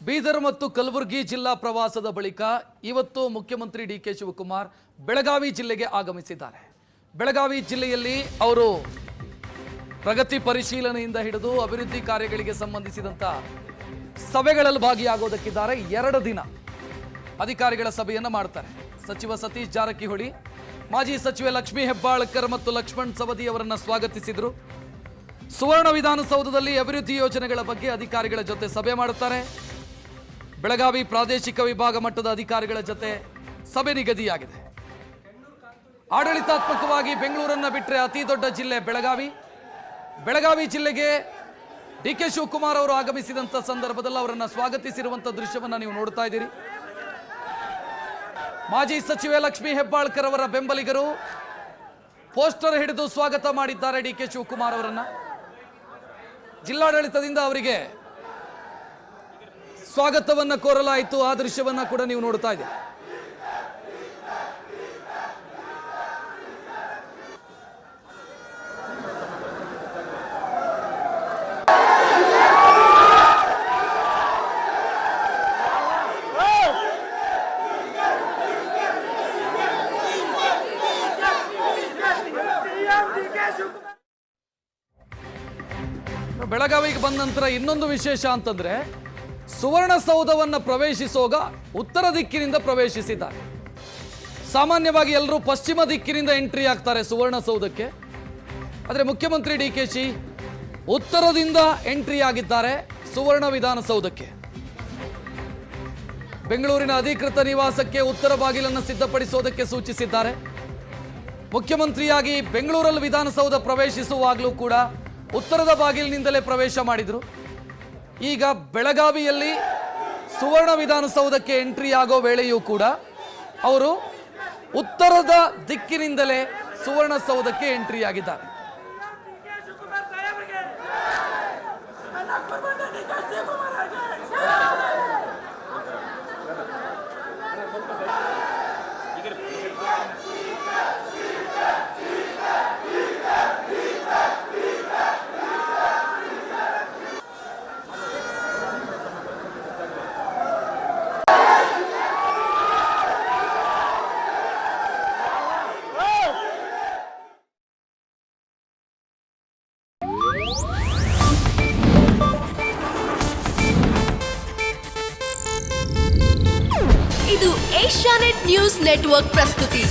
ಬೀದರ್ ಮತ್ತು ಕಲಬುರಗಿ ಜಿಲ್ಲಾ ಪ್ರವಾಸದ ಬಳಿಕ ಇವತ್ತು ಮುಖ್ಯಮಂತ್ರಿ ಡಿ ಕೆ ಶಿವಕುಮಾರ್ ಬೆಳಗಾವಿ ಜಿಲ್ಲೆಗೆ ಆಗಮಿಸಿದ್ದಾರೆ. ಬೆಳಗಾವಿ ಜಿಲ್ಲೆಯಲ್ಲಿ ಅವರು ಪ್ರಗತಿ ಪರಿಶೀಲನೆಯಿಂದ ಹಿಡಿದು ಅಭಿವೃದ್ಧಿ ಕಾರ್ಯಗಳಿಗೆ ಸಂಬಂಧಿಸಿದಂತ ಸಭೆಗಳಲ್ಲಿ ಭಾಗಿಯಾಗೋದಕ್ಕಿದ್ದಾರೆ. 2 ದಿನ ಅಧಿಕಾರಿಗಳ ಸಭೆಯನ್ನು ಮಾಡ್ತಾರೆ. ಸಚಿವ ಸತೀಶ್ ಜಾರಕಿಹೊಳಿ, ಮಾಜಿ ಸಚಿವೆ ಲಕ್ಷ್ಮೀ ಹೆಬ್ಬಾಳ್ಕರ್ ಮತ್ತು ಲಕ್ಷ್ಮಣ್ ಸವದಿ ಅವರನ್ನು ಸ್ವಾಗತಿಸಿದರು. ಸುವರ್ಣ ವಿಧಾನಸೌಧದಲ್ಲಿ ಅಭಿವೃದ್ಧಿ ಯೋಜನೆಗಳ ಬಗ್ಗೆ ಅಧಿಕಾರಿಗಳ ಜೊತೆ ಸಭೆ ಮಾಡುತ್ತಾರೆ. ಬೆಳಗಾವಿ ಪ್ರಾದೇಶಿಕ ವಿಭಾಗ ಮಟ್ಟದ ಅಧಿಕಾರಿಗಳ ಜೊತೆ ಸಭೆ ನಿಗದಿಯಾಗಿದೆ. ಆಡಳಿತಾತ್ಮಕವಾಗಿ ಬೆಂಗಳೂರನ್ನ ಬಿಟ್ಟರೆ ಅತಿ ದೊಡ್ಡ ಜಿಲ್ಲೆ ಬೆಳಗಾವಿ ಜಿಲ್ಲೆಗೆ ಡಿ ಕೆ ಶಿವಕುಮಾರ್ ಅವರು ಆಗಮಿಸಿದಂತ ಸಂದರ್ಭದಲ್ಲಿ ಅವರನ್ನು ಸ್ವಾಗತಿಸಿರುವಂತ ದೃಶ್ಯವನ್ನ ನೀವು ನೋಡ್ತಾ ಇದ್ದೀರಿ. ಮಾಜಿ ಸಚಿವೆ ಲಕ್ಷ್ಮೀ ಹೆಬ್ಬಾಳ್ಕರ್ ಅವರ ಬೆಂಬಲಿಗರು ಪೋಸ್ಟರ್ ಹಿಡಿದು ಸ್ವಾಗತ ಮಾಡಿದ್ದಾರೆ ಡಿ ಕೆ ಶಿವಕುಮಾರ್ ಅವರನ್ನ. ಜಿಲ್ಲಾಡಳಿತದಿಂದ ಅವರಿಗೆ ಸ್ವಾಗತವನ್ನ ಕೋರಲಾಯಿತು. ಆ ದೃಶ್ಯವನ್ನ ಕೂಡ ನೀವು ನೋಡ್ತಾ ಇದ್ದೀರಿ. ಬೆಳಗಾವಿಗೆ ಬಂದ ನಂತರ ಇನ್ನೊಂದು ವಿಶೇಷ ಅಂತಂದ್ರೆ ಸುವರ್ಣಸೌಧವನ್ನು ಪ್ರವೇಶಿಸುವಾಗ ಉತ್ತರ ದಿಕ್ಕಿನಿಂದ ಪ್ರವೇಶಿಸಿದ್ದಾರೆ. ಸಾಮಾನ್ಯವಾಗಿ ಎಲ್ಲರೂ ಪಶ್ಚಿಮ ದಿಕ್ಕಿನಿಂದ ಎಂಟ್ರಿ ಆಗ್ತಾರೆ ಸುವರ್ಣಸೌಧಕ್ಕೆ. ಆದರೆ ಮುಖ್ಯಮಂತ್ರಿ ಡಿ ಕೆ ಶಿ ಉತ್ತರದಿಂದ ಎಂಟ್ರಿ ಆಗಿದ್ದಾರೆ ಸುವರ್ಣ ವಿಧಾನಸೌಧಕ್ಕೆ. ಬೆಂಗಳೂರಿನ ಅಧಿಕೃತ ನಿವಾಸಕ್ಕೆ ಉತ್ತರ ಬಾಗಿಲನ್ನು ಸಿದ್ಧಪಡಿಸುವುದಕ್ಕೆ ಸೂಚಿಸಿದ್ದಾರೆ. ಮುಖ್ಯಮಂತ್ರಿಯಾಗಿ ಬೆಂಗಳೂರಲ್ಲಿ ವಿಧಾನಸೌಧ ಪ್ರವೇಶಿಸುವಾಗಲೂ ಕೂಡ ಉತ್ತರದ ಬಾಗಿಲಿನಿಂದಲೇ ಪ್ರವೇಶ ಮಾಡಿದರು. ಈಗ ಬೆಳಗಾವಿಯಲ್ಲಿ ಸುವರ್ಣ ವಿಧಾನಸೌಧಕ್ಕೆ ಎಂಟ್ರಿ ಆಗೋ ವೇಳೆಯೂ ಕೂಡ ಅವರು ಉತ್ತರದ ದಿಕ್ಕಿನಿಂದಲೇ ಸುವರ್ಣಸೌಧಕ್ಕೆ ಎಂಟ್ರಿ ಆಗಿದ್ದಾರೆ. ಇದು ಏಷ್ಯಾನೆಟ್ ನ್ಯೂಸ್ ನೆಟ್ವರ್ಕ್ ಪ್ರಸ್ತುತಿ.